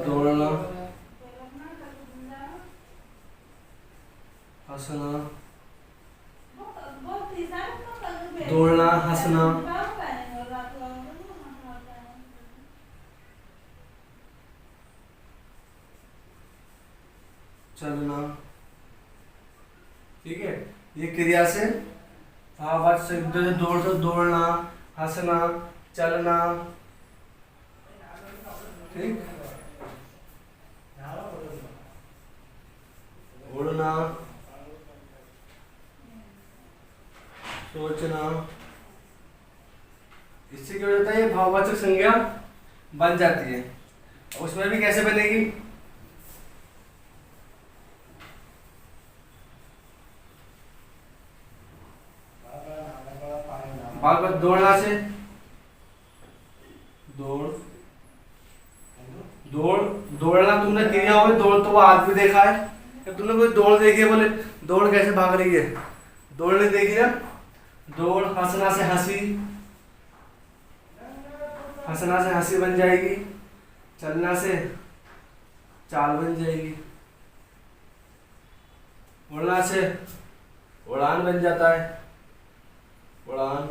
दौड़ना, हंसना, दौड़ना, हंसना, चलना। ठीक है, ये क्रिया से भाववाचक संज्ञा, दौड़ना, हंसना, चलना। ठीक, उड़ना, सोचना। इससे क्या हो जाता है? भाववाचक संज्ञा बन जाती है। उसमें भी कैसे बनेगी? बार दौड़ना से दौड़, दौड़ना तुमने क्रिया होगी, दौड़ तो वो आज भी देखा है। जब तुमने कोई दौड़ देखी है, बोले दौड़ कैसे भाग रही है, दौड़ नहीं देखी ना? दौड़। हंसना से हंसी, हंसना से हंसी बन जाएगी। चलना से चाल बन जाएगी, उड़ना से उड़ान बन जाता है, उड़ान।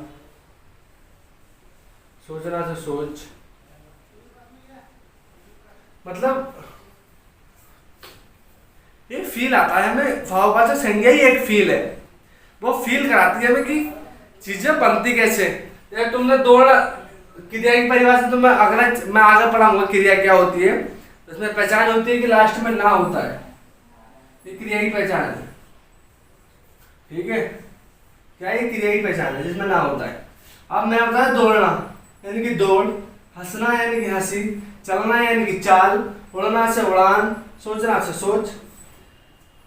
सोचना से सोच। मतलब एक फील आता है हमें, भाववाचक संज्ञा ही एक फील है, वो फील कराती है हमें कि चीजें बनती कैसे। या तुमने दौड़ क्रिया की परिभाषा तो मैं आगे पढ़ाऊंगा क्रिया क्या होती है। उसमें पहचान होती है कि लास्ट में ना होता है, ये क्रिया की पहचान है। ठीक है, क्या ये क्रिया की पहचान है जिसमें ना होता है। अब मैं बता दौड़ना यानी कि दौड़, हंसना यानी कि हंसी, चलना यानी कि चाल, उड़ना से उड़ान, सोचना से सोच।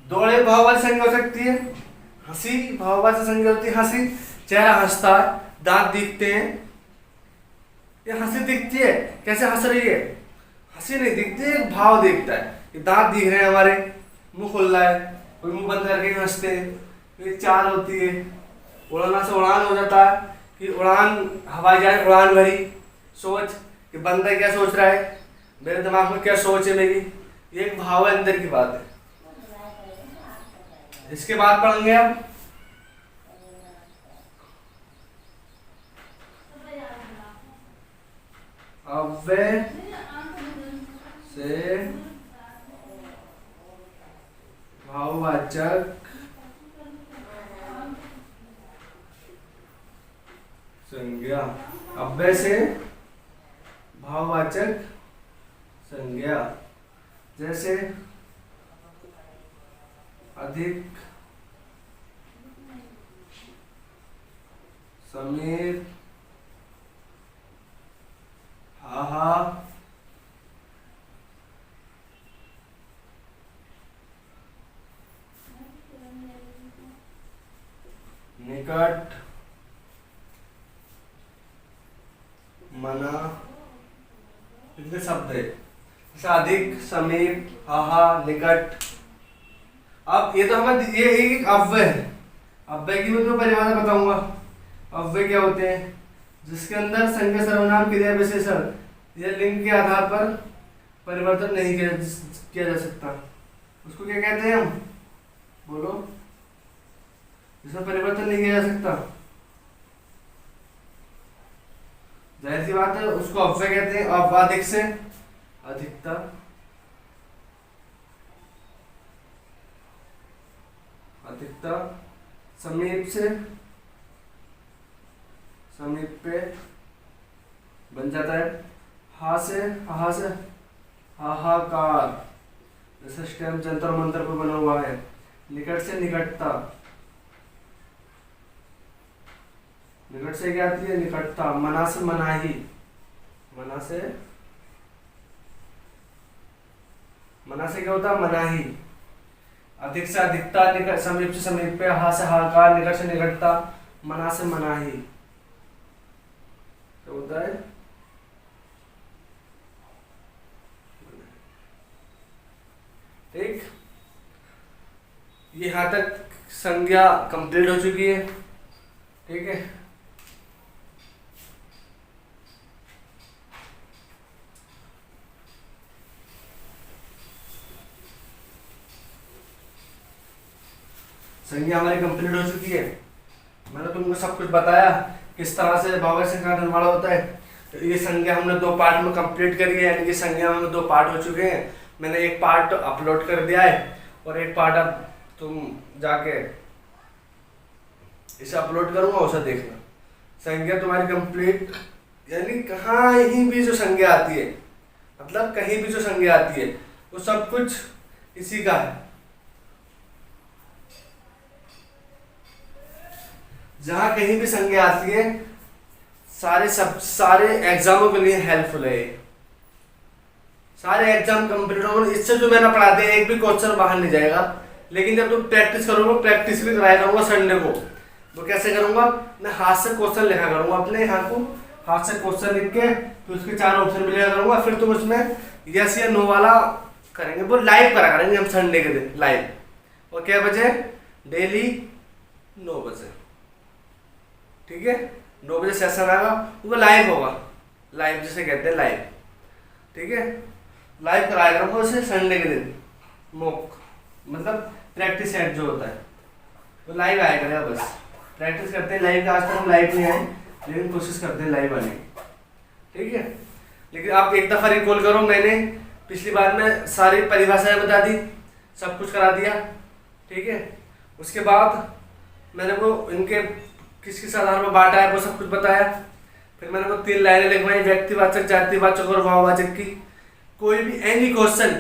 दौड़े भाववाचक संज्ञा हो सकती है, हंसी भाववाचक संज्ञा होती है हंसी, चेहरा हंसता है, दांत दिखते हैं। ये हंसी दिखती है, कैसे हंस रही है, हंसी नहीं दिखती है, भाव दिखता है। ये दांत दिख रहे हैं हमारे, मुंह खुल रहा है, कोई मुंह बंद करके हंसते हैं। ये चाल होती है। उड़ना से उड़ान हो जाता है कि उड़ान, हवाई जहाज उड़ान भरी। सोच कि बंदा क्या सोच रहा है, मेरे दिमाग में क्या सोच है मेरी, ये एक भाव है, अंदर की बात है। इसके बाद पढ़ेंगे अब अव्यय से भाववाचक संज्ञा। अव्यय से भाववाचक संज्ञा जैसे अधिक, समीप, हाहा, निकट, मना, इतने शब्द है। अधिक, समीप, हाहा, निकट। अब ये तो हमें ये एक अव्यय है। अव्यय की मैं तुम्हें परिभाषा बताऊंगा। अव्यय क्या होते हैं, जिसके अंदर संज्ञा सर्वनाम क्रिया विशेषण या लिंग के आधार पर परिवर्तन नहीं किया जा सकता, उसको क्या कहते हैं हम, बोलो। जिसमें परिवर्तन नहीं किया जा सकता, जाहिर सी बात है, उसको अव्यय कहते हैं। अब अधिक से अधिकता, अधिकता, समीप से समीप पे बन जाता है। हा से हाहाकार, जैसे स्टैम्प जंतर मंतर पर बना हुआ है। निकट से निकटता, निकट से क्या आती है, निकटता। मना से मनाही, मना से क्या होता है, मनाही। अधिक से अधिकता, निकट, समीप से समीप पे, हा से हाहाकार, निकट से निकटता, मना से मनाही। क्या होता है, ठीक। ये यहां तक संज्ञा कंप्लीट हो चुकी है। ठीक है, संज्ञा हमारी कंप्लीट हो चुकी है। मैंने तुमको सब कुछ बताया किस तरह से भाववाचक संज्ञा का निर्माण होता है। तो ये संज्ञा हमने 2 पार्ट में कंप्लीट करी है, यानी कि संज्ञा में 2 पार्ट हो चुके हैं। मैंने एक पार्ट अपलोड कर दिया है और एक पार्ट अब तुम जाके इसे अपलोड करूंगा, उसे देखना। संज्ञा तुम्हारी कंप्लीट, यानी कहीं भी जो संज्ञा आती है, मतलब कहीं भी जो संज्ञा आती है वो सब कुछ इसी का है। जहां कहीं भी संज्ञा आती है सारे एग्जामों के लिए हेल्पफुल है। सारे एग्जाम कंप्लीट होंगे, इससे जो मैंने पढ़ा दिया एक भी क्वेश्चन बाहर नहीं जाएगा। लेकिन जब तुम प्रैक्टिस करोगे, प्रैक्टिस भी कराया करूंगा संडे को। तो कैसे करूंगा, मैं हाथ से क्वेश्चन लिखा करूंगा, अपने यहाँ को हाथ से क्वेश्चन लिख के तो उसके 4 ऑप्शन मिलेगा करूंगा। फिर तुम उसमें यस या नो वाला करेंगे, वो लाइव करा करेंगे हम संडे के दिन लाइव। और क्या बजे, डेली 9 बजे। ठीक है, 9 बजे सेशन आएगा, वो लाइव होगा, लाइव जिसे कहते हैं लाइव। ठीक है। लाइव कराया करूँगा उसे संडे के दिन, मॉक मतलब प्रैक्टिस सेट जो होता है वो लाइव आया करेगा। बस प्रैक्टिस करते हैं लाइव का। आज तक हम लाइव नहीं आए, लेकिन कोशिश करते हैं लाइव आने की, ठीक है। लेकिन आप एक दफ़ा रिकॉल करो, मैंने पिछली बार में सारी परिभाषाएं बता दी, सब कुछ करा दिया, ठीक है। उसके बाद मैंने वो इनके किस किस आधार पर बांटा है वो सब कुछ बताया। फिर मैंने वो 3 लाइनें लिखवाई, व्यक्तिवाचक, जातिवाचक और भाववाचक की। कोई भी एनी क्वेश्चन,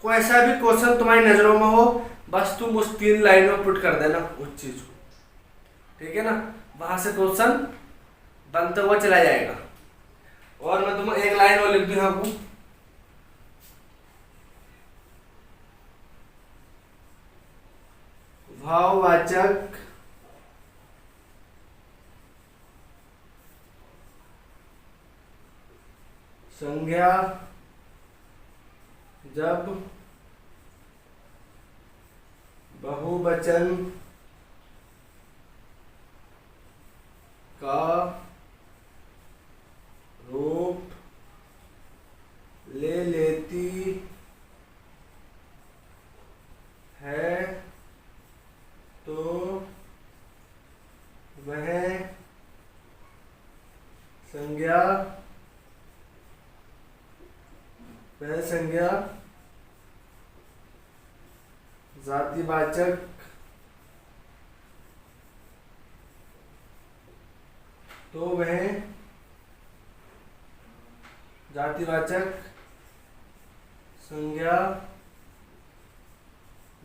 कोई ऐसा भी क्वेश्चन तुम्हारी नज़रों में हो, बस तुम उस 3 लाइनों में पुट कर देना उस चीज़ को, ठीक है ना। वहाँ से क्वेश्चन बनते हुआ चला जाएगा। और मैं तुम्हें एक लाइन और लिख दूँ आपको, भाववाचक संज्ञा जब बहुवचन का रूप ले लेती है तो वह संज्ञा जातिवाचक तो वह जातिवाचक संज्ञा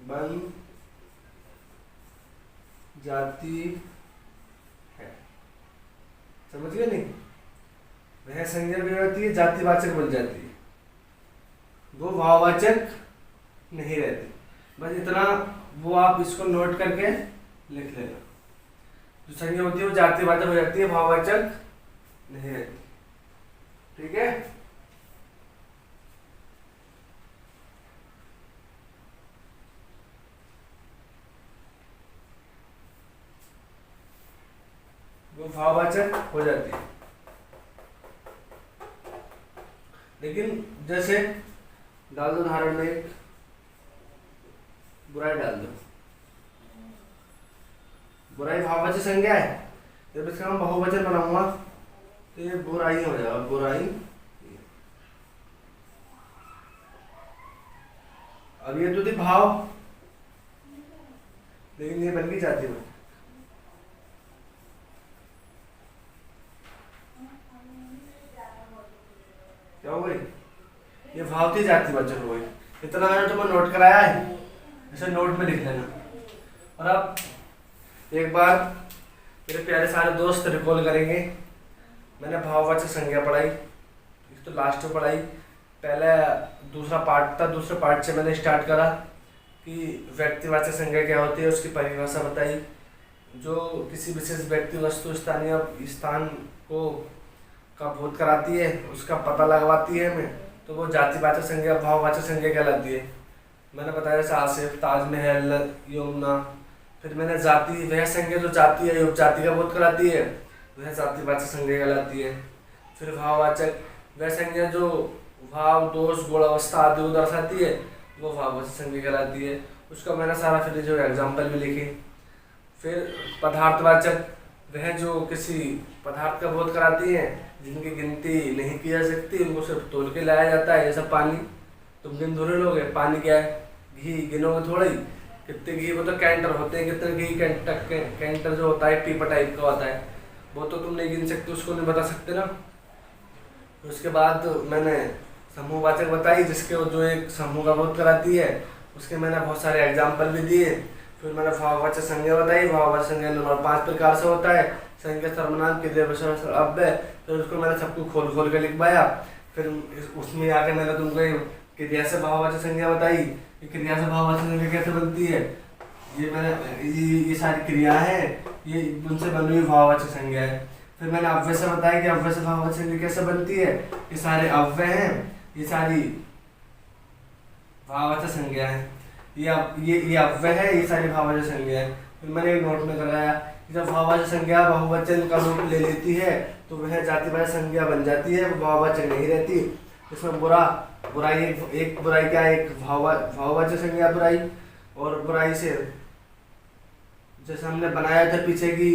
बन जाती है। समझ गए नहीं? वह संज्ञा भी रहती है, जातिवाचक बन जाती है, वो भाववाचक नहीं रहती। बस इतना वो आप इसको नोट करके लिख लेना। जो संज्ञा होती है वो जातिवाचक हो जाती है, भाववाचक नहीं रहती, ठीक है। वो भाववाचक हो जाती है। लेकिन जैसे डाल दो उदाहरण में, एक बुराई डाल दो, बुराई भाववाचक संज्ञा है, जब इसका हम बहुवचन बनाऊंगा तो ये बुराई हो जाएगा, बुराई। अब ये तो थी भाव, लेकिन ये बन गई जाति में। क्या हो गई? ये भाव थी, जातिवाचक हो गई। इतना मैंने तुम्हें नोट कराया है, इसे नोट में लिख लेना। और अब एक बार मेरे प्यारे सारे दोस्त रिकॉल करेंगे। मैंने भाववाचक संज्ञा पढ़ाई, तो लास्ट में पढ़ाई, पहले दूसरा पार्ट था, दूसरे पार्ट से मैंने स्टार्ट करा कि व्यक्तिवाचक संज्ञा क्या होती है, उसकी परिभाषा बताई। जो किसी विशेष व्यक्ति, वस्तु, स्थान को का बोध कराती है, उसका पता लगवाती है हमें, तो वो जातिवाचक संज्ञा, भाववाचक संज्ञा कहलाती है। मैंने बताया जैसे आसिफ, ताजमहल, यमुना। फिर मैंने जाति, वह संज्ञा जो जाति है, उपजाति का बोध कराती है, वह जातिवाचक संज्ञा कहलाती है। फिर भाववाचक, वह संज्ञा जो भाव, दोष, गुण, अवस्था आदि को दर्शाती है, वो भाववाचक संज्ञा कहलाती है। उसका मैंने सारा फिर जो एग्जाम्पल भी लिखे। फिर पदार्थवाचक, वह जो किसी पदार्थ का बोध कराती है, जिनकी गिनती नहीं की जा सकती, उनको सिर्फ तोल के लाया जाता है। जैसा पानी, तुम गिन थोड़े लोगे, पानी क्या है? घी गिनोगे थोड़ा ही, कितने घी, वो तो कैंटर होते हैं, कितने घी कैंटर जो होता है पीपा टाइप का होता है, वो तो तुम नहीं गिन सकते, उसको नहीं बता सकते ना। उसके बाद मैंने समूहवाचक बताई, जिसके जो एक समूह का बोध कराती है, उसके मैंने बहुत सारे एग्जाम्पल भी दिए। फिर मैंने भाववाचक संज्ञा बताई। भाववाचक संज्ञा नंबर 5 प्रकार से होता है, संज्ञा, सर्वनाम, क्रिया विशेषण, अव्यय। फिर उसको मैंने सबको खोल खोल के लिखवाया। फिर उसमें आके मैंने तुमको क्रिया से भाववाचक संज्ञा बताई कि क्रिया से भाववाचक संज्ञा कैसे बनती है। ये सारी क्रिया है, ये उनसे बनी हुई भाववाचक संज्ञा है। फिर मैंने अव्यय से बताया कि अव्यय से भाववाचक संज्ञा कैसे बनती है। ये सारे अव्यय हैं, ये सारी भाववाचक संज्ञा है। ये अव्यय है, ये सारी भाववाचक संज्ञा है। फिर मैंने एक नोट में कराया कि जब भाववाचक संज्ञा बहुवचन का रूप ले लेती है तो वह जातिवाचक संज्ञा बन जाती है, वो भाववाचक नहीं रहती। इसमें बुराई एक बुराई क्या है, एक भाववाचक संज्ञा बुराई, और बुराई से जैसे हमने बनाया था पीछे की,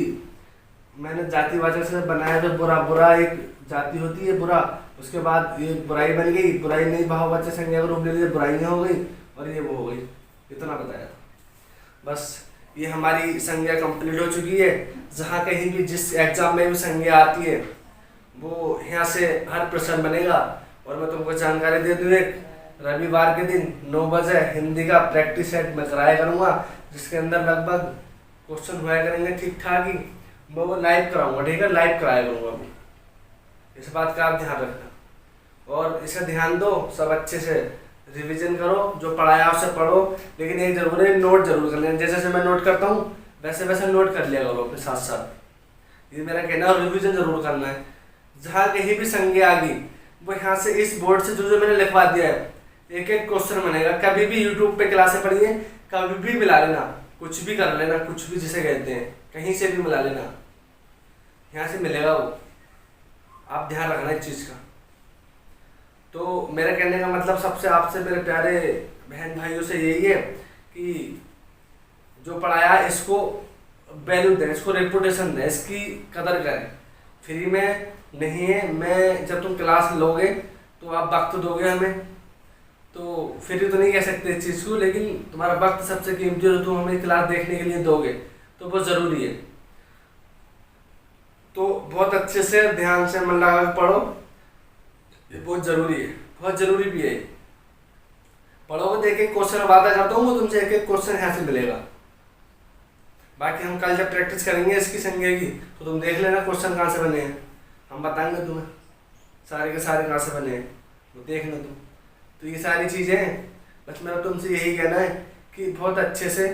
मैंने जातिवाचक से बनाया था बुरा एक जाति होती है बुरा, उसके बाद ये बुराई बन गई, बुराई नहीं भाववाचक संज्ञा का रूप ले लिया, बुराइयाँ हो गई और ये वो हो गई। इतना बताया था बस। ये हमारी संज्ञा कंप्लीट हो चुकी है। जहाँ कहीं भी जिस एग्जाम में भी संज्ञा आती है वो यहाँ से हर प्रश्न बनेगा। और मैं तुमको जानकारी दे दूँ, एक रविवार के दिन 9 बजे हिंदी का प्रैक्टिस सेट मैं कराया करूँगा, जिसके अंदर लगभग क्वेश्चन हुआ करेंगे ठीक ठाक ही। मैं वो लाइव कराऊंगा, ठीक है, लाइव कराया करूँगा वो। इस बात का आप ध्यान रखना और इसे ध्यान दो, सब अच्छे से रिवीजन करो, जो पढ़ाया उसे पढ़ो, लेकिन एक जरूर है, नोट जरूर कर लेना। जैसे मैं नोट करता हूँ वैसे वैसे नोट कर लिया करो अपने साथ साथ। ये मेरा कहना है, और रिवीजन जरूर करना है। जहाँ कहीं भी संज्ञा आ गई वो यहाँ से इस बोर्ड से जो मैंने लिखवा दिया है, एक एक क्वेश्चन बनेगा। कभी भी यूट्यूब पे क्लासें पढ़िए, कभी भी मिला लेना, कुछ भी कर लेना, कुछ भी जिसे कहते हैं, कहीं से भी मिला लेना, यहाँ से मिलेगा वो। आप ध्यान रखना इस चीज़ का। तो मेरे कहने का मतलब सबसे आपसे मेरे प्यारे बहन भाइयों से यही है कि जो पढ़ाया इसको वैल्यू दें, इसको रेपुटेशन दें, इसकी कदर करें। फ्री में नहीं है। मैं जब तुम क्लास लोगे तो आप वक्त दोगे हमें, तो फ्री तो नहीं कह सकते इस चीज़ को, लेकिन तुम्हारा वक्त सबसे कीमती है, जो तुम हमें क्लास देखने के लिए दोगे तो बहुत ज़रूरी है। तो बहुत अच्छे से ध्यान से मन लगा के पढ़ो, ये बहुत ज़रूरी है, बहुत ज़रूरी भी है। पढ़ोगे तो एक एक क्वेश्चन, वादा करता हूँ मैं तुमसे, एक एक क्वेश्चन यहाँ से मिलेगा। बाकी हम कल जब प्रैक्टिस करेंगे इसकी संज्ञा की तो तुम देख लेना क्वेश्चन कहाँ से बने हैं, हम बताएंगे तुम्हें सारे के सारे कहाँ से बने हैं, वो देखना तुम। तो ये सारी चीज़ें बस मेरा तुमसे यही कहना है कि बहुत अच्छे से,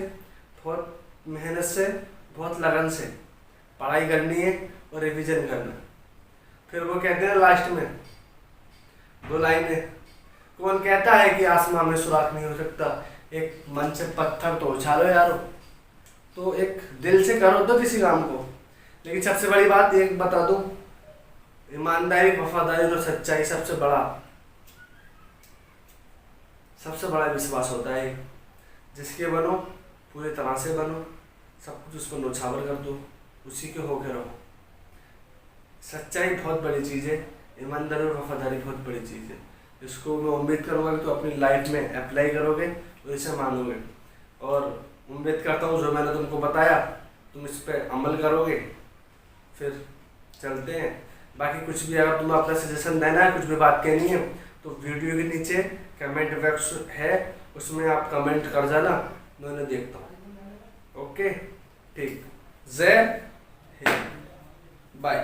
बहुत मेहनत से, बहुत लगन से पढ़ाई करनी है और रिवीजन करना। फिर वो कहते हैं लास्ट में 2 लाइनें, कौन कहता है कि आसमान में सुराख नहीं हो सकता, एक मन से पत्थर तो उछालो यारो। तो एक दिल से करो तो किसी काम को। लेकिन सबसे बड़ी बात एक बता दूं, ईमानदारी, वफादारी और सच्चाई सबसे बड़ा विश्वास होता है। जिसके बनो पूरी तरह से बनो, सब कुछ उसको नौछावर कर दो, उसी के होके रहो। सच्चाई बहुत बड़ी चीज़ है, ईमानदारी और वफादारी बहुत बड़ी चीज़ है। इसको मैं उम्मीद करूँगा कि तो अपनी लाइफ में अप्लाई करोगे और इसे मानोगे। और उम्मीद करता हूँ जो मैंने तुमको बताया तुम इस पर अमल करोगे। फिर चलते हैं। बाकी कुछ भी अगर तुम्हें अपना सजेशन देना है, कुछ भी बात कहनी है, तो वीडियो के नीचे कमेंट बॉक्स है, उसमें आप कमेंट कर जाना, मैं उन्हें देखता हूँ। ओके, ठीक। जय हिंद, बाय।